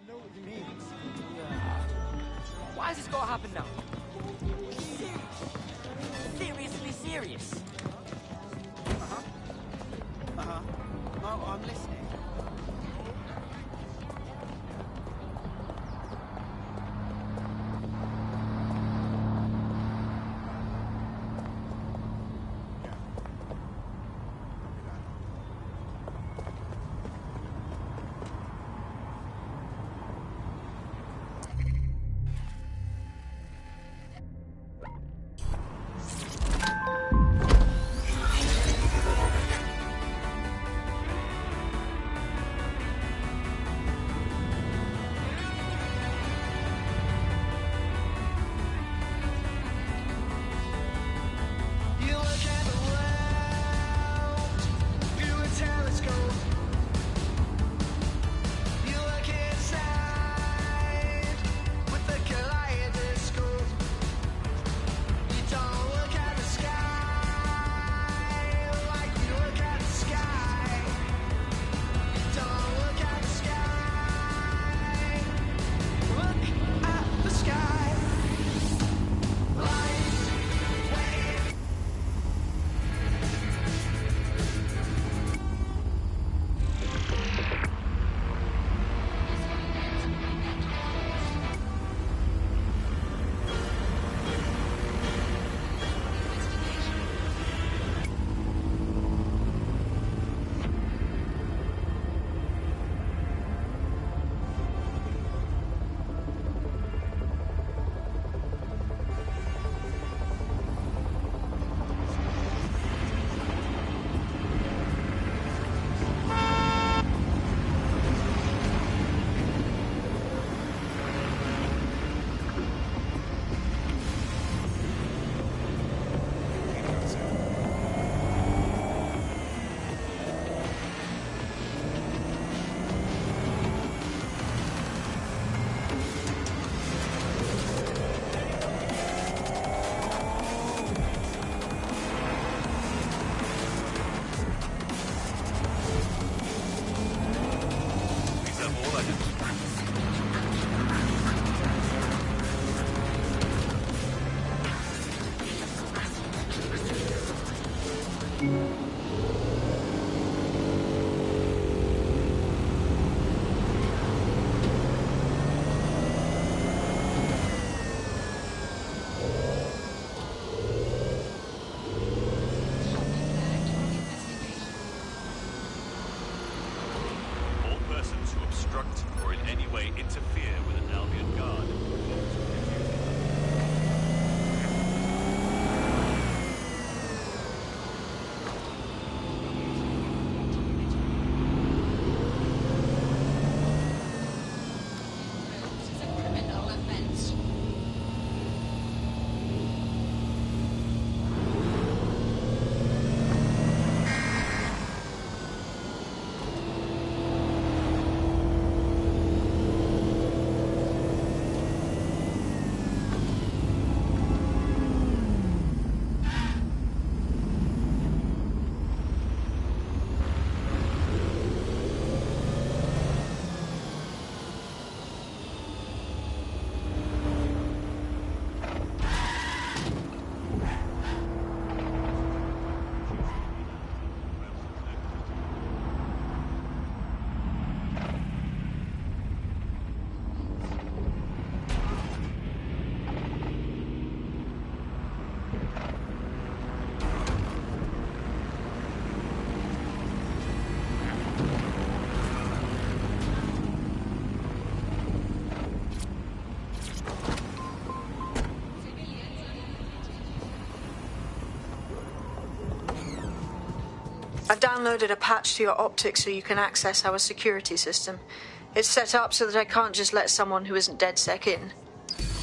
know what you mean. Why has this got to happen now? Seriously serious. Oh, I'm listening. Or in any way interfere with an Albion guard. I've downloaded a patch to your optics so you can access our security system. It's set up so that I can't just let someone who isn't DedSec in.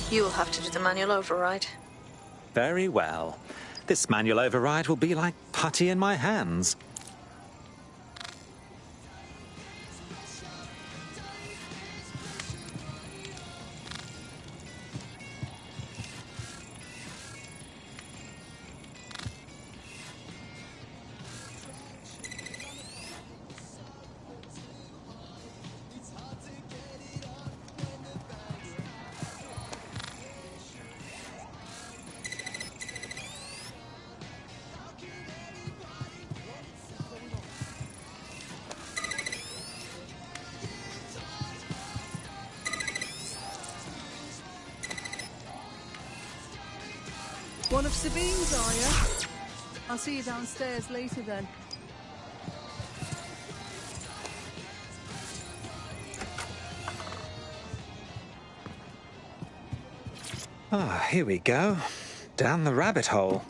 You'll have to do the manual override. Very well. This manual override will be like putty in my hands. One of Sabine's, are you? I'll see you downstairs later then. Ah, here we go. Down the rabbit hole.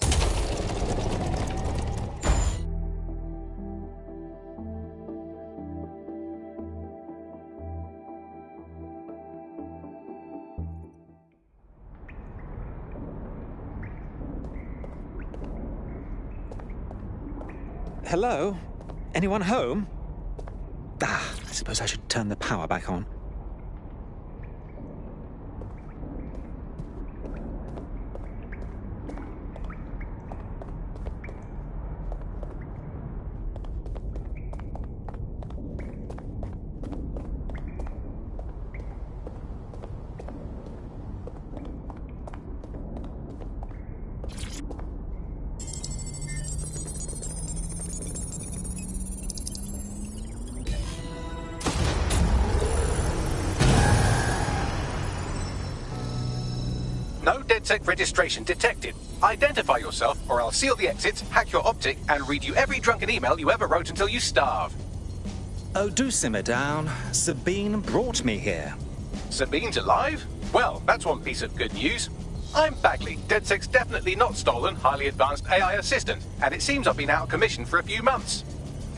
Hello? Anyone home? Ah, I suppose I should turn the power back on. No DedSec registration detected. Identify yourself, or I'll seal the exits, hack your optic, and read you every drunken email you ever wrote until you starve. Oh, do simmer down. Sabine brought me here. Sabine's alive? Well, that's one piece of good news. I'm Bagley, DedSec's definitely not stolen, highly advanced AI assistant, and it seems I've been out of commission for a few months.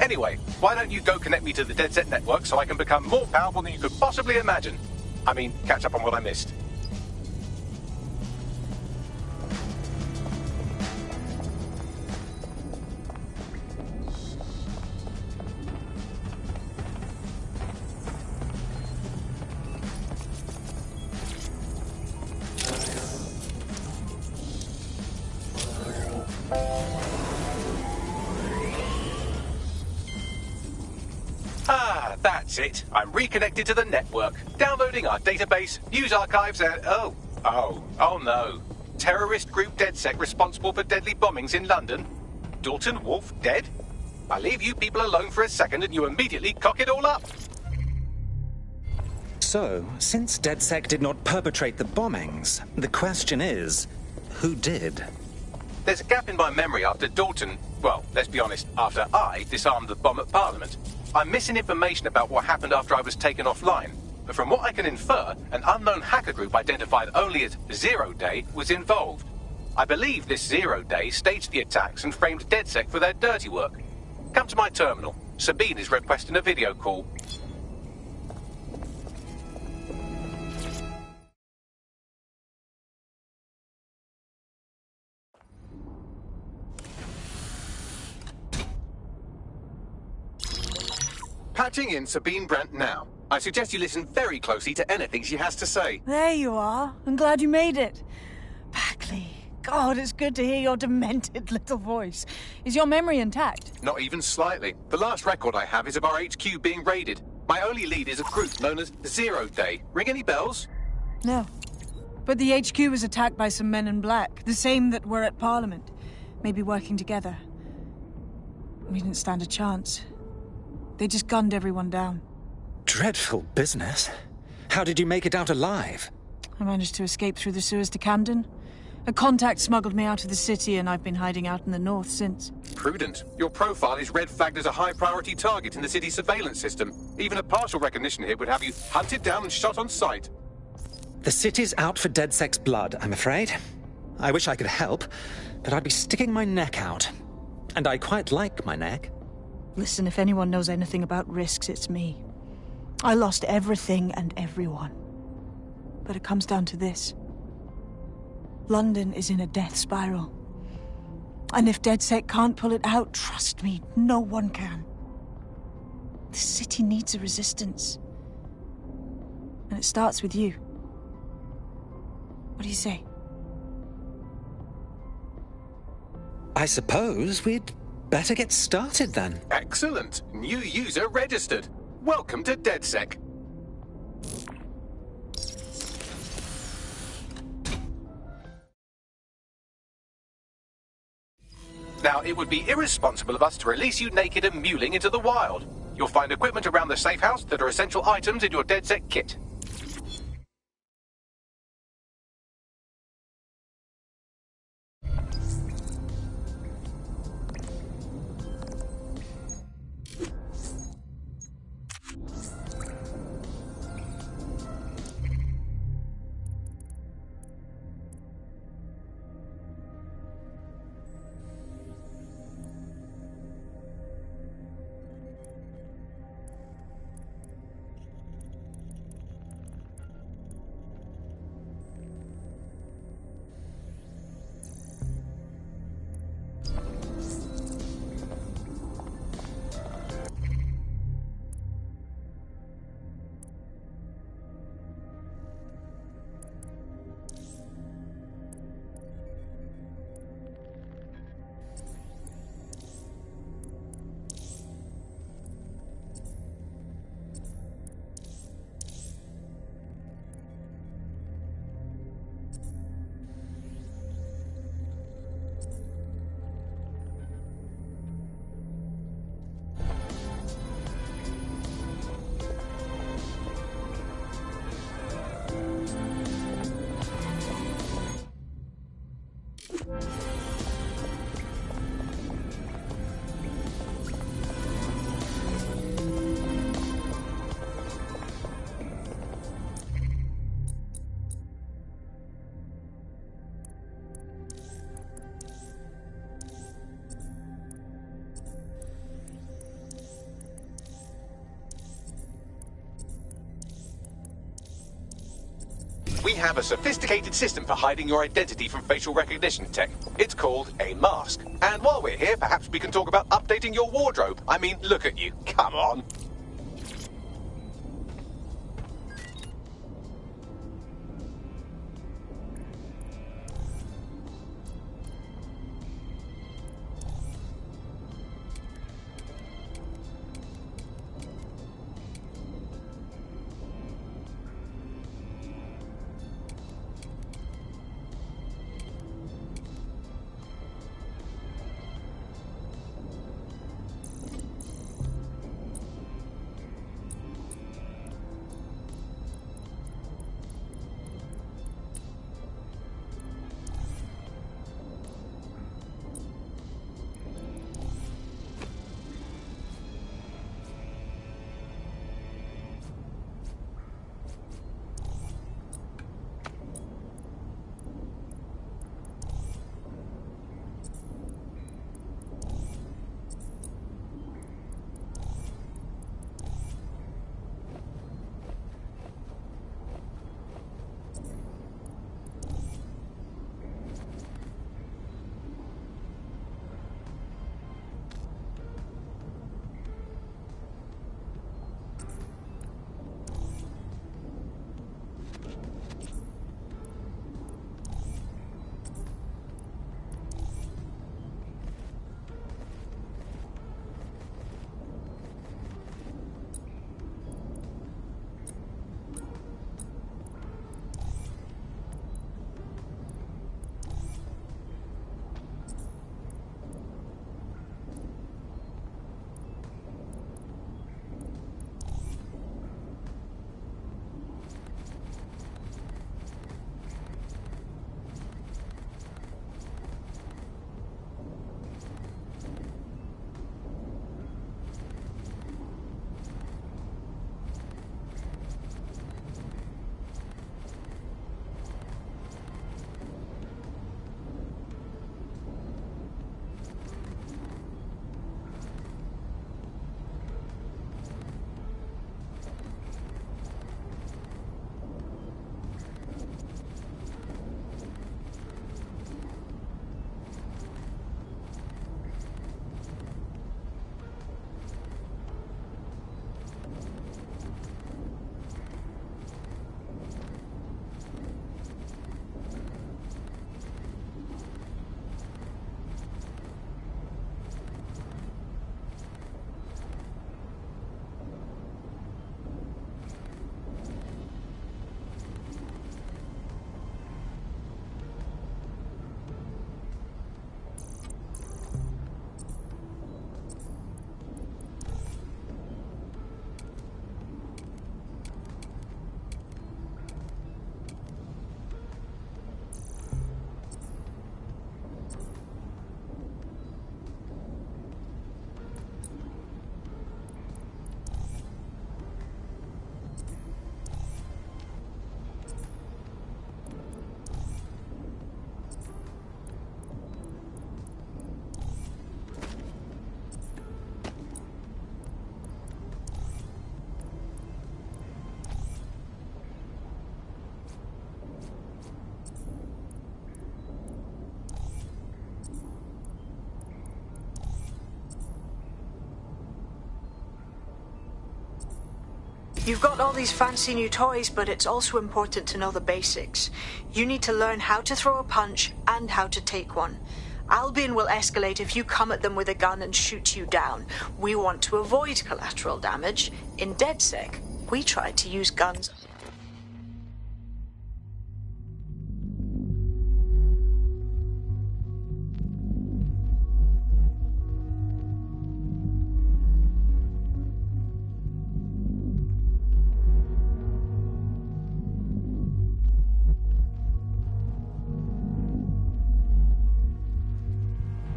Anyway, why don't you go connect me to the DedSec network so I can become more powerful than you could possibly imagine? I mean, catch up on what I missed. Ah, that's it. I'm reconnected to the network, downloading our database, news archives, and oh no. Terrorist group DedSec responsible for deadly bombings in London? Dalton Wolf dead? I leave you people alone for a second and you immediately cock it all up. So, since DedSec did not perpetrate the bombings, the question is, who did? There's a gap in my memory after Dalton, well, let's be honest, after I disarmed the bomb at Parliament. I'm missing information about what happened after I was taken offline, but from what I can infer, an unknown hacker group identified only as Zero Day was involved. I believe this Zero Day staged the attacks and framed DedSec for their dirty work. Come to my terminal. Sabine is requesting a video call. Patching in Sabine Brandt now. I suggest you listen very closely to anything she has to say. There you are. I'm glad you made it. Bagley. God, it's good to hear your demented little voice. Is your memory intact? Not even slightly. The last record I have is of our HQ being raided. My only lead is a group known as Zero Day. Ring any bells? No. But the HQ was attacked by some men in black, the same that were at Parliament. Maybe working together. We didn't stand a chance. They just gunned everyone down. Dreadful business. How did you make it out alive? I managed to escape through the sewers to Camden. A contact smuggled me out of the city, and I've been hiding out in the north since. Prudent. Your profile is red flagged as a high-priority target in the city's surveillance system. Even a partial recognition here would have you hunted down and shot on sight. The city's out for DedSec's blood, I'm afraid. I wish I could help, but I'd be sticking my neck out. And I quite like my neck. Listen, if anyone knows anything about risks, it's me. I lost everything and everyone. But it comes down to this. London is in a death spiral. And if DedSec can't pull it out, trust me, no one can. The city needs a resistance. And it starts with you. What do you say? I suppose we'd better get started then. Excellent. New user registered. Welcome to DedSec. Now, it would be irresponsible of us to release you naked and mewling into the wild. You'll find equipment around the safe house that are essential items in your DedSec kit. We have a sophisticated system for hiding your identity from facial recognition tech. It's called a mask. And while we're here, perhaps we can talk about updating your wardrobe. I mean, look at you. Come on. You've got all these fancy new toys, but it's also important to know the basics. You need to learn how to throw a punch and how to take one. Albion will escalate if you come at them with a gun and shoot you down. We want to avoid collateral damage. In DedSec, we tried to use guns.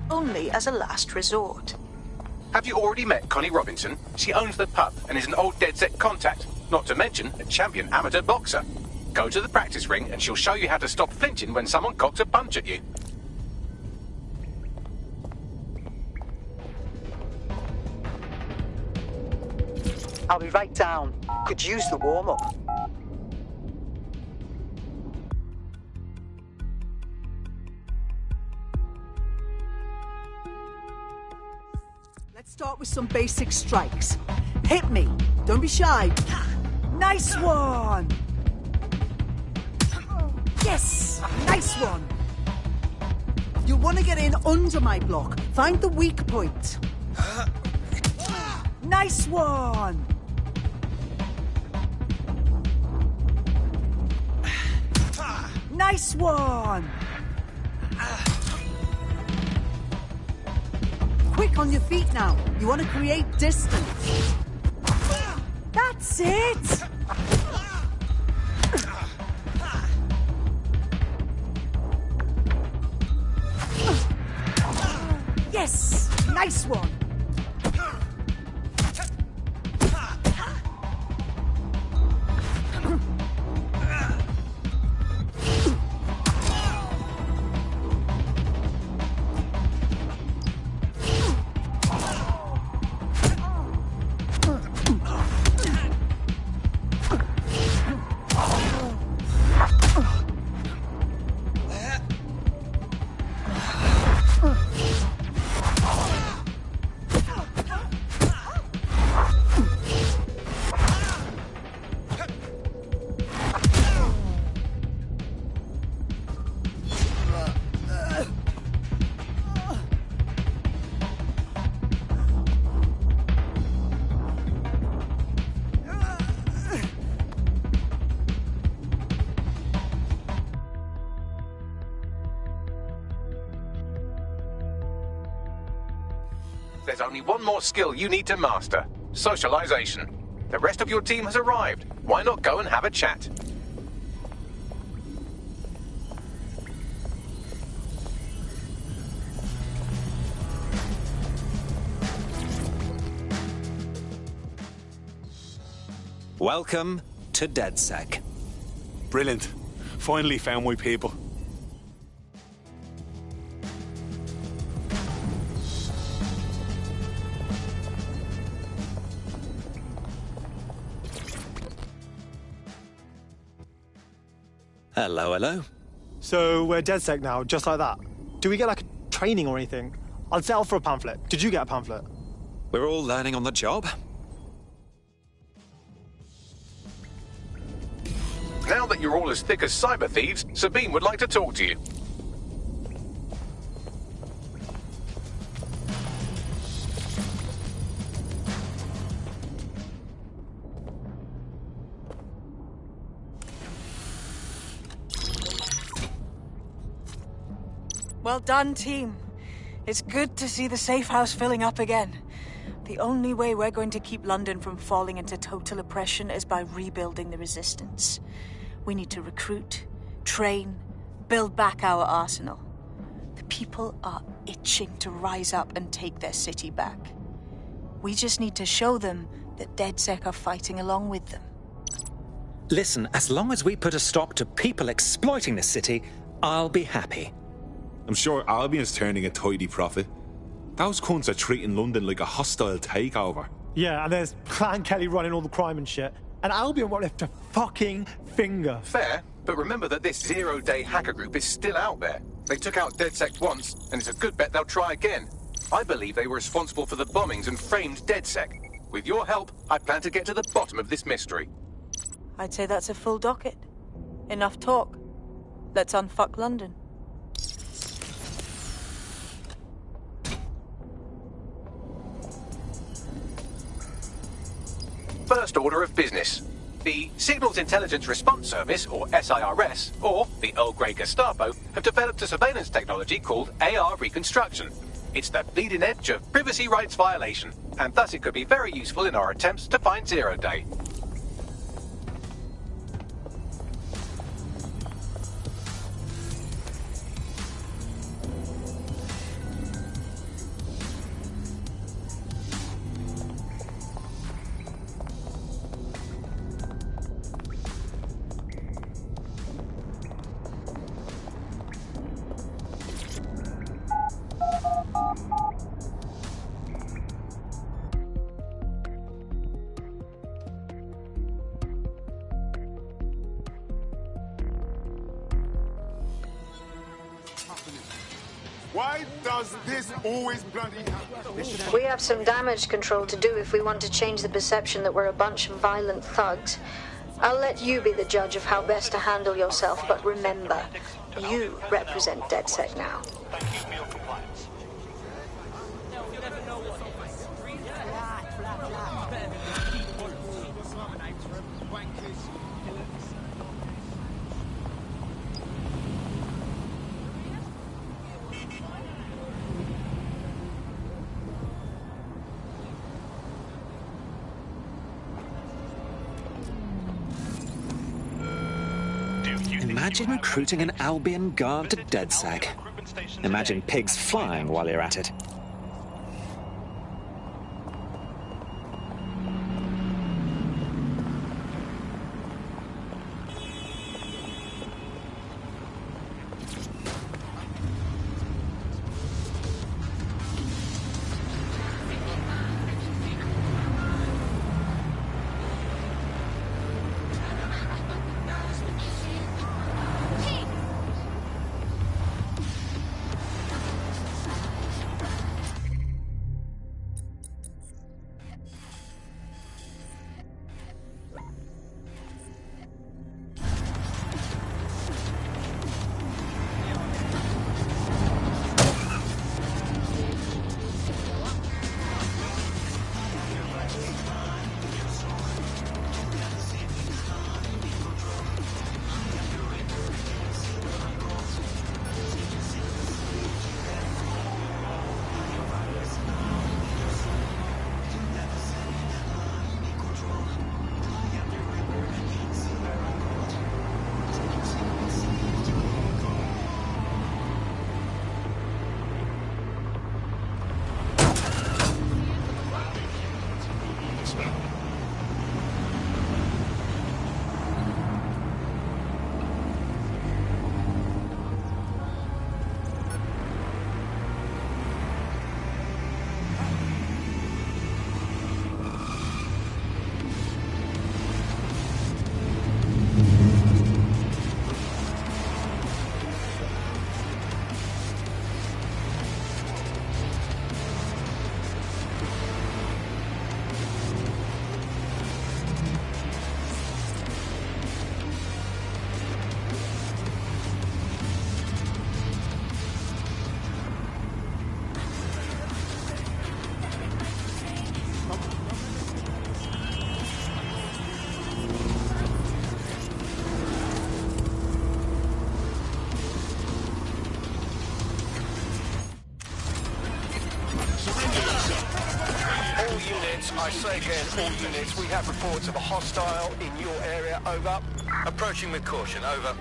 Only as a last resort. Have you already met Connie Robinson? She owns the pub and is an old DedSec contact, not to mention a champion amateur boxer. Go to the practice ring and she'll show you how to stop flinching when someone cocks a punch at you. I'll be right down. Could use the warm-up. start with some basic strikes. Hit me. Don't be shy. Nice one. Yes, nice one. You'll want to get in under my block. Find the weak point. Nice one. Nice one. Quick on your feet now. You want to create distance. That's it. Yes, nice one. There's only one more skill you need to master. Socialization. The rest of your team has arrived. Why not go and have a chat? Welcome to DedSec. Brilliant. Finally found my people. Hello, hello. So we're DedSec now, just like that. Do we get like a training or anything? I'd settle for a pamphlet. Did you get a pamphlet? We're all learning on the job. Now that you're all as thick as cyber thieves, Sabine would like to talk to you. Well done, team. It's good to see the safe house filling up again. The only way we're going to keep London from falling into total oppression is by rebuilding the resistance. We need to recruit, train, build back our arsenal. The people are itching to rise up and take their city back. We just need to show them that DedSec are fighting along with them. Listen, as long as we put a stop to people exploiting this city, I'll be happy. I'm sure Albion's turning a tidy profit. Those cunts are treating London like a hostile takeover. Yeah, and there's Clan Kelly running all the crime and shit. And Albion won't lift a fucking finger. Fair, but remember that this zero-day hacker group is still out there. They took out DedSec once, and it's a good bet they'll try again. I believe they were responsible for the bombings and framed DedSec. With your help, I plan to get to the bottom of this mystery. I'd say that's a full docket. Enough talk. Let's unfuck London. First order of business. The Signals Intelligence Response Service, or SIRS, or the Earl Grey Gestapo, have developed a surveillance technology called AR Reconstruction. It's the bleeding edge of privacy rights violation, and thus it could be very useful in our attempts to find Zero Day. Why does this always bloody happen? We have some damage control to do if we want to change the perception that we're a bunch of violent thugs. I'll let you be the judge of how best to handle yourself, but remember, you represent DedSec now. Thank you for your compliance. Imagine recruiting an Albion guard to DedSec. Imagine pigs flying while you're at it. I say again, all units, we have reports of a hostile in your area, over. Approaching with caution, over.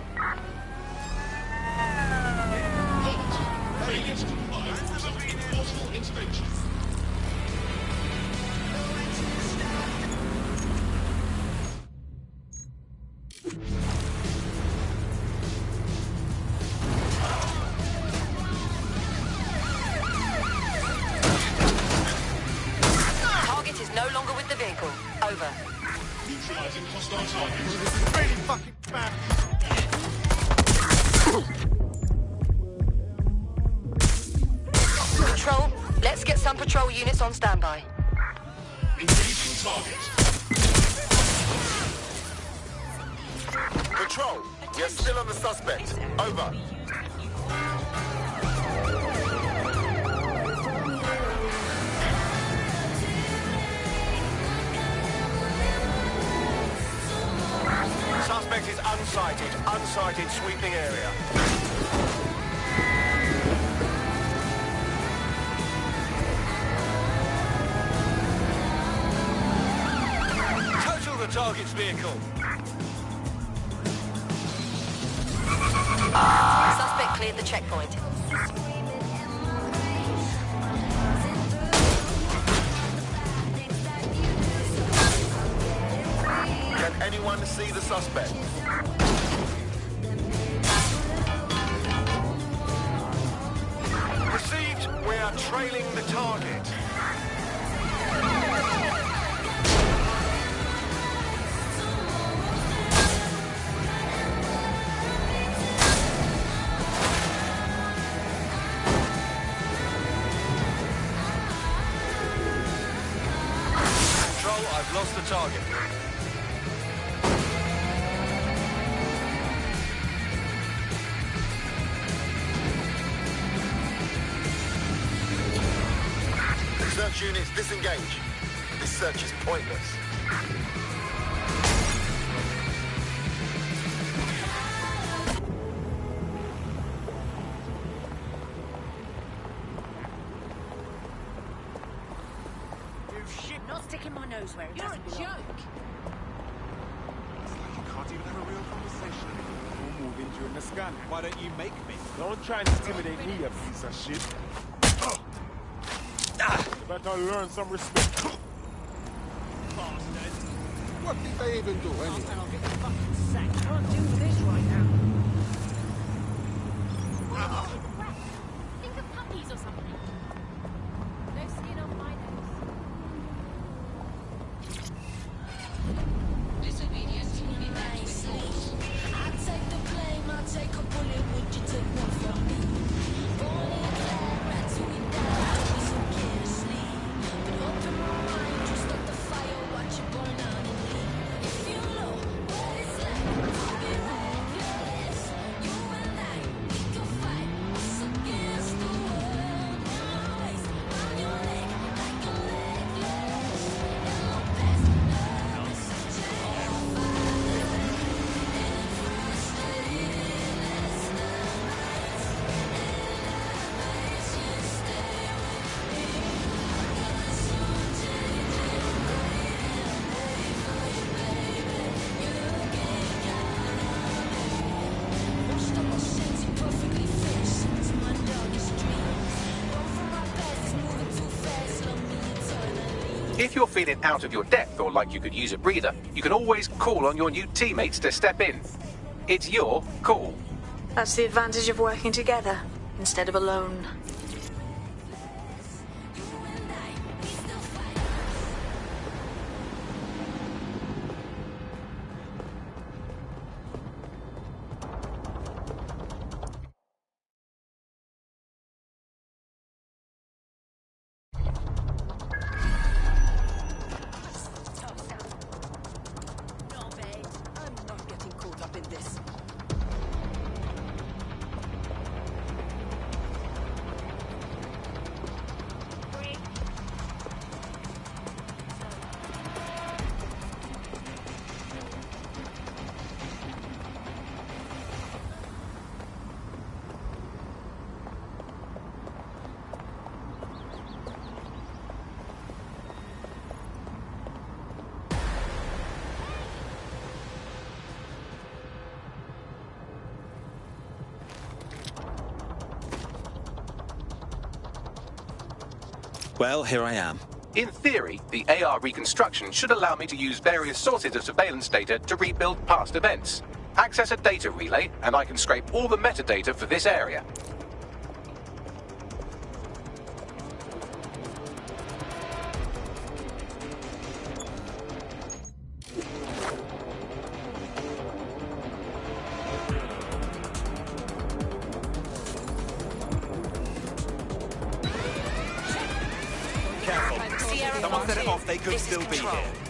Target is no longer with the vehicle. Over. Neutralizing hostile target. This is really fucking bad. Patrol, let's get some patrol units on standby. Engaging target. Patrol, you're still on the suspect. Over. Suspect is unsighted. Unsighted sweeping area. Total the target's vehicle. Suspect cleared the checkpoint. Can anyone see the suspect? Received. We are trailing the target. target. Search units disengage. This search is pointless. Not sticking my nose where it doesn't belong. You're a joke. It's like you can't even have a real conversation anymore. We're moving during the scan. Why don't you make me? Don't try and intimidate me, you piece of shit. You better learn some respect. Bastard. What did they even do anyway? I'll get the fucking sack. Can't do this right now. Think of puppies or something. No skin on my nose. Disobedience will be met with force. I take the blame, I take a bullet, would you take one from me? Born in clay, right till we die, don't so get asleep. But open my mind, just like the fire, watch it burn out in me. If you know what it's like to be reckless, you and I, we can fight us against the world. In my waist, round your neck, like a necklace. In my best love, it's such a If you're feeling out of your depth or like you could use a breather, you can always call on your new teammates to step in. It's your call. That's the advantage of working together instead of alone. I'm not getting caught up in this. Well, here I am. In theory, the AR reconstruction should allow me to use various sources of surveillance data to rebuild past events. Access a data relay, and I can scrape all the metadata for this area. Careful. Someone set it off, they could This is still be Control. here.